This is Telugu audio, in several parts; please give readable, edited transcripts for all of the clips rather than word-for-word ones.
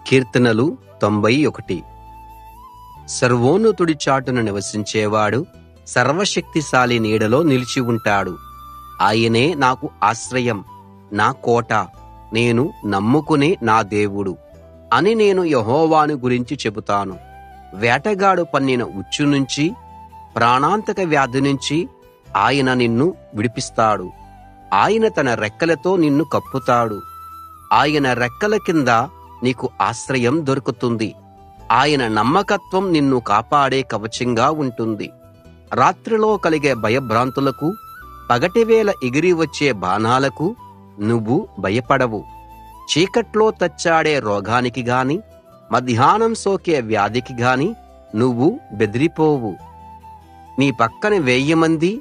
కీర్తనలు 91. సర్వోన్నతుడి చాటున నివసించేవాడు సర్వశక్తిశాలి నీడలో నిలిచి ఉంటాడు. ఆయనే నాకు ఆశ్రయం, నా కోట, నేను నమ్ముకునే నా దేవుడు అని నేను యెహోవాను గురించి చెబుతాను. వేటగాడు పన్నిన ఉచ్చు నుంచి, ప్రాణాంతక వ్యాధి నుంచి ఆయన నిన్ను విడిపిస్తాడు. ఆయన తన రెక్కలతో నిన్ను కప్పుతాడు. ఆయన రెక్కల కింద నీకు ఆశ్రయం దొరుకుతుంది. ఆయన నమ్మకత్వం నిన్ను కాపాడే కవచంగా ఉంటుంది. రాత్రిలో కలిగే భయభ్రాంతులకు, పగటివేళ ఎగిరి వచ్చే బాణాలకు నువ్వు భయపడవు. చీకట్లో తచ్చాడే రోగానికి గాని, మధ్యాహ్నం సోకే వ్యాధికి గాని నువ్వు బెదిరిపోవు. నీ పక్కన 1000 మంది,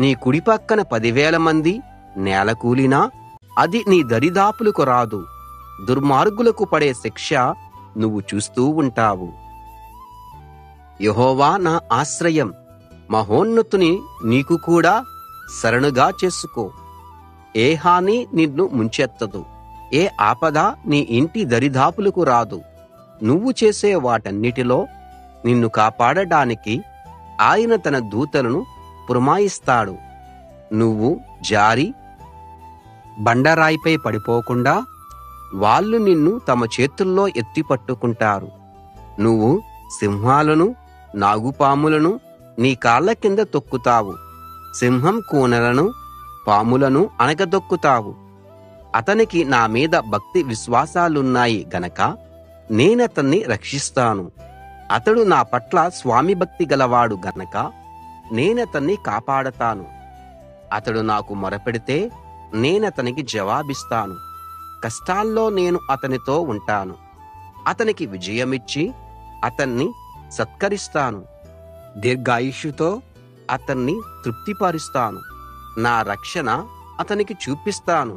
నీ కుడి పక్కన 10,000 మంది నేలకూలినా అది నీ దరిదాపులకు రాదు. దుర్మార్గులకు పడే శిక్ష నువ్వు చూస్తూ ఉంటావు. యెహోవా నా ఆశ్రయం, మహోన్నతుని నీకు కూడా శరణుగా చేసుకో. ఏ హాని నిన్ను ముంచెత్తదు, ఏ ఆపద నీ ఇంటి దరిదాపులకు రాదు. నువ్వు చేసే వాటన్నిటిలో నిన్ను కాపాడడానికి ఆయన తన దూతలను పురమాయిస్తాడు. నువ్వు జారి బండరాయిపై పడిపోకుండా వాళ్ళు నిన్ను తమ చేతుల్లో ఎత్తి పట్టుకుంటారు. నువ్వు సింహాలను, నాగుపాములను నీ కాళ్ళ కింద తొక్కుతావు. సింహం కూనలను, పాములను అణగదొక్కుతావు. అతనికి నా మీద భక్తి విశ్వాసాలున్నాయి గనక నేనతన్ని రక్షిస్తాను. అతడు నా పట్ల స్వామిభక్తి గలవాడు గనక నేనతన్ని కాపాడతాను. అతడు నాకు మొరపెడితే నేనతనికి జవాబిస్తాను. కష్టాల్లో నేను అతనితో ఉంటాను. అతనికి విజయమిచ్చి అతన్ని సత్కరిస్తాను. దీర్ఘాయుష్షుతో అతన్ని తృప్తిపరుస్తాను. నా రక్షణ అతనికి చూపిస్తాను.